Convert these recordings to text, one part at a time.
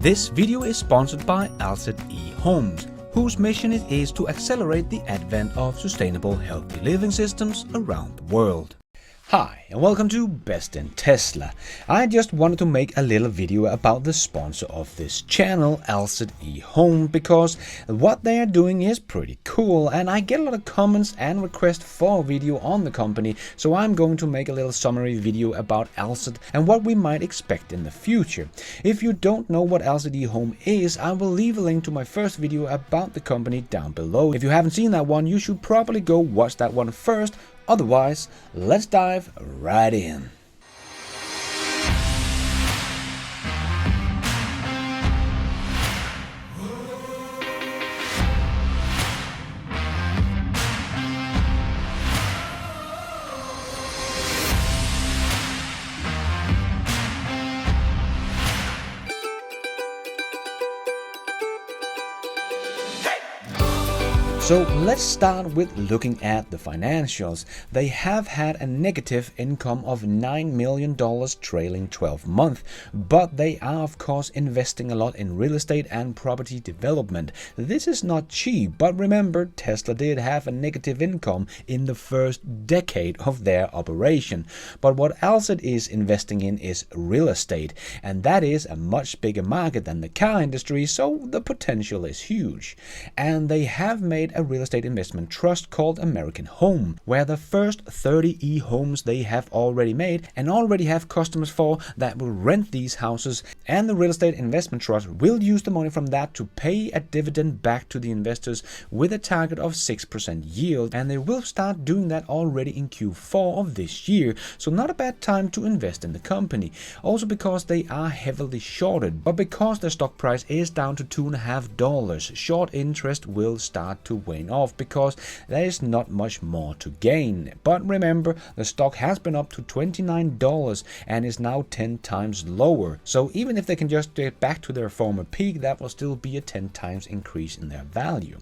This video is sponsored by Alset Ehome, whose mission it is to accelerate the advent of sustainable, healthy living systems around the world. Hi and welcome to Best in Tesla. I just wanted to make a little video about the sponsor of this channel, Alset Ehome, because what they are doing is pretty cool and I get a lot of comments and requests for a video on the company, so I'm going to make a little summary video about Alset and what we might expect in the future. If you don't know what Alset Ehome is, I will leave a link to my first video about the company down below. If you haven't seen that one, you should probably go watch that one first. Otherwise, let's dive right in. So let's start with looking at the financials. They have had a negative income of $9 million trailing 12 months, but they are of course investing a lot in real estate and property development. This is not cheap, but remember, Tesla did have a negative income in the first decade of their operation. But what Alset is investing in is real estate, and that is a much bigger market than the car industry, so the potential is huge. And they have made a real estate investment trust called American Home, where the first 30 e-homes they have already made and already have customers for that will rent these houses, and the real estate investment trust will use the money from that to pay a dividend back to the investors with a target of 6% yield, and they will start doing that already in Q4 of this year, so not a bad time to invest in the company. Also because they are heavily shorted, but because their stock price is down to $2.50, short interest will start to wane off because there is not much more to gain. But remember, the stock has been up to $29 and is now 10 times lower, so even if they can just get back to their former peak, that will still be a 10 times increase in their value.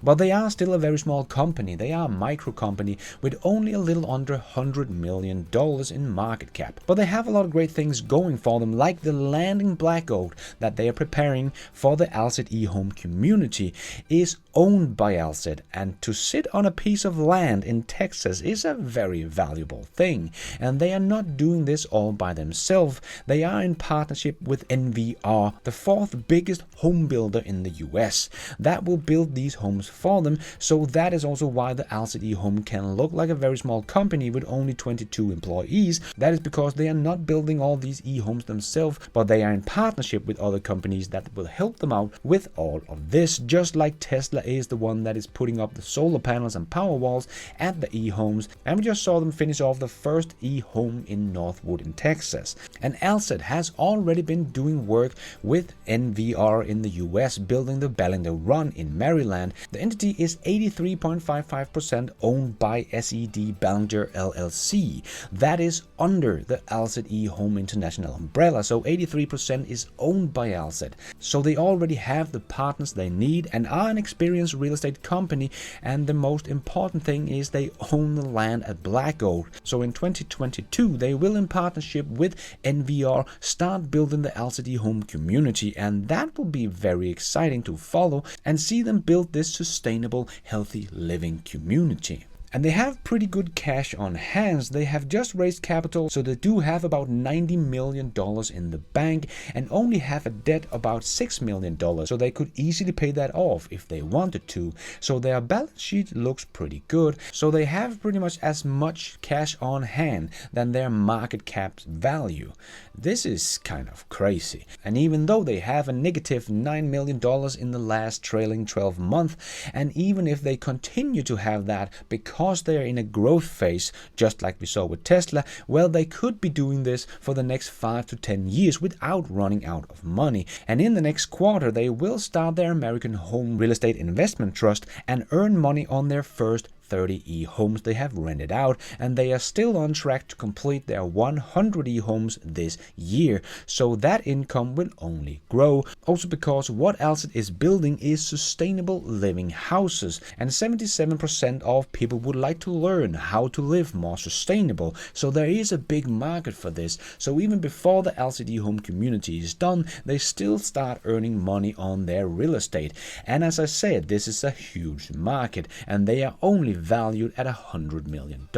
But they are still a very small company. They are a micro company with only a little under $100 million in market cap, but they have a lot of great things going for them, like the land in Black Oak that they are preparing for the Alset Ehome community is owned by Alset, and to sit on a piece of land in Texas is a very valuable thing. And they are not doing this all by themselves. They are in partnership with NVR, the fourth biggest home builder in the US, that will build these homes for them. So that is also why the Alset Ehome can look like a very small company with only 22 employees. That is because they are not building all these e-homes themselves, but they are in partnership with other companies that will help them out with all of this, just like Tesla is the one that is putting up the solar panels and power walls at the e-homes, and we just saw them finish off the first e-home in Northwood in Texas. And Alset has already been doing work with NVR in the US, building the Ballinger Run in Maryland. The entity is 83.55% owned by SED Ballinger LLC. That is under the Alset Ehome International umbrella, so 83% is owned by Alset. So they already have the partners they need and are an experienced real estate company, and the most important thing is they own the land at Black Oak. So in 2022 they will, in partnership with NVR, start building the Alset Ehome community, and that will be very exciting to follow and see them build this sustainable, healthy living community. And they have pretty good cash on hands. They have just raised capital, so they do have about $90 million in the bank and only have a debt about $6 million, so they could easily pay that off if they wanted to. So their balance sheet looks pretty good, so they have pretty much as much cash on hand than their market cap value. This is kind of crazy. And even though they have a negative $9 million in the last trailing 12 months, and even if they continue to have that because they are in a growth phase, just like we saw with Tesla, well, they could be doing this for the next 5 to 10 years without running out of money. And in the next quarter, they will start their American Home Real Estate Investment Trust and earn money on their first 30 e-homes they have rented out, and they are still on track to complete their 100 e-homes this year. So that income will only grow. Also because what Alset is building is sustainable living houses, and 77% of people would like to learn how to live more sustainable. So there is a big market for this. So even before the Alset Ehome community is done, they still start earning money on their real estate. And as I said, this is a huge market, and they are only valued at $100 million.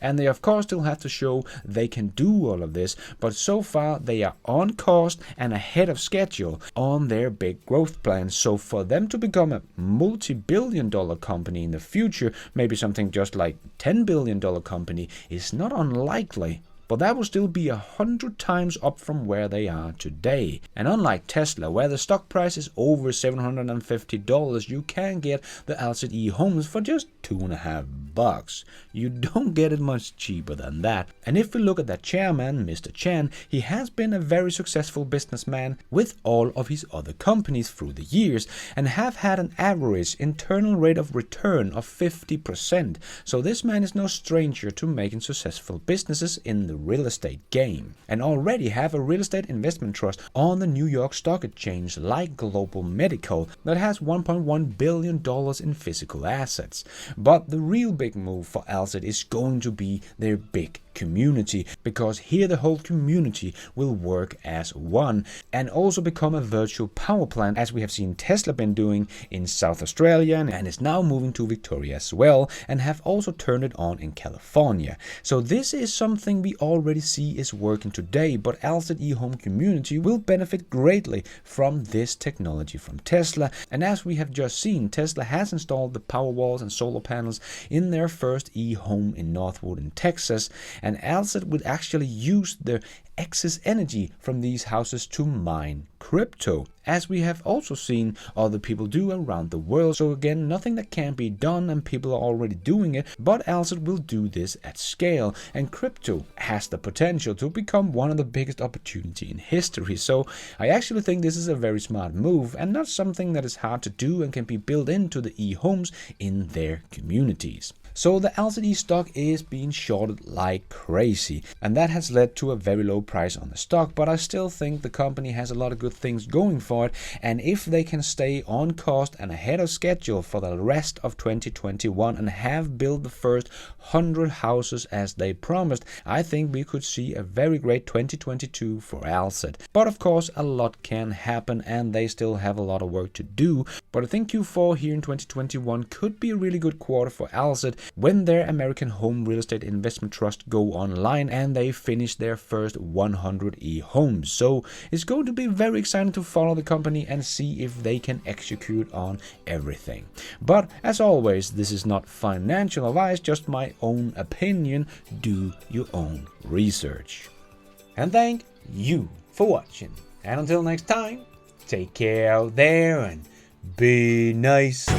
And they of course still have to show they can do all of this, but so far they are on cost and ahead of schedule on their big growth plans. So for them to become a multi-billion-dollar company in the future, maybe something just like $10 billion company, is not unlikely. But that will still be 100 times up from where they are today. And unlike Tesla, where the stock price is over $750, you can get the Alset Ehomes for just $2.50. You don't get it much cheaper than that. And if we look at that chairman, Mr. Chen, he has been a very successful businessman with all of his other companies through the years, and have had an average internal rate of return of 50%. So this man is no stranger to making successful businesses in the real estate game, and already have a real estate investment trust on the New York Stock Exchange like Global Medical that has $1.1 billion in physical assets. But the real big move for Alset is going to be their big community, because here the whole community will work as one and also become a virtual power plant, as we have seen Tesla been doing in South Australia, and is now moving to Victoria as well, and have also turned it on in California. So this is something we already see is working today, but Alset Ehome community will benefit greatly from this technology from Tesla. And as we have just seen, Tesla has installed the power walls and solar panels in their first e-home in Northwood in Texas, and Alset would actually use the excess energy from these houses to mine crypto, as we have also seen other people do around the world. So again, nothing that can't be done, and people are already doing it, but Alset will do this at scale, and crypto has the potential to become one of the biggest opportunities in history. So I actually think this is a very smart move, and not something that is hard to do and can be built into the e-homes in their communities. So the Alset E stock is being shorted like crazy, and that has led to a very low price on the stock, but I still think the company has a lot of good things going for it, and if they can stay on cost and ahead of schedule for the rest of 2021 and have built the first 100 houses as they promised, I think we could see a very great 2022 for Alset. But of course a lot can happen, and they still have a lot of work to do, but I think Q4 here in 2021 could be a really good quarter for Alset when their American Home Real Estate Investment Trust go online and they finish their first 100 e-homes. So it's going to be very exciting to follow the company and see if they can execute on everything. But as always, this is not financial advice, just my own opinion. Do your own research. And thank you for watching. And until next time, take care out there and be nice.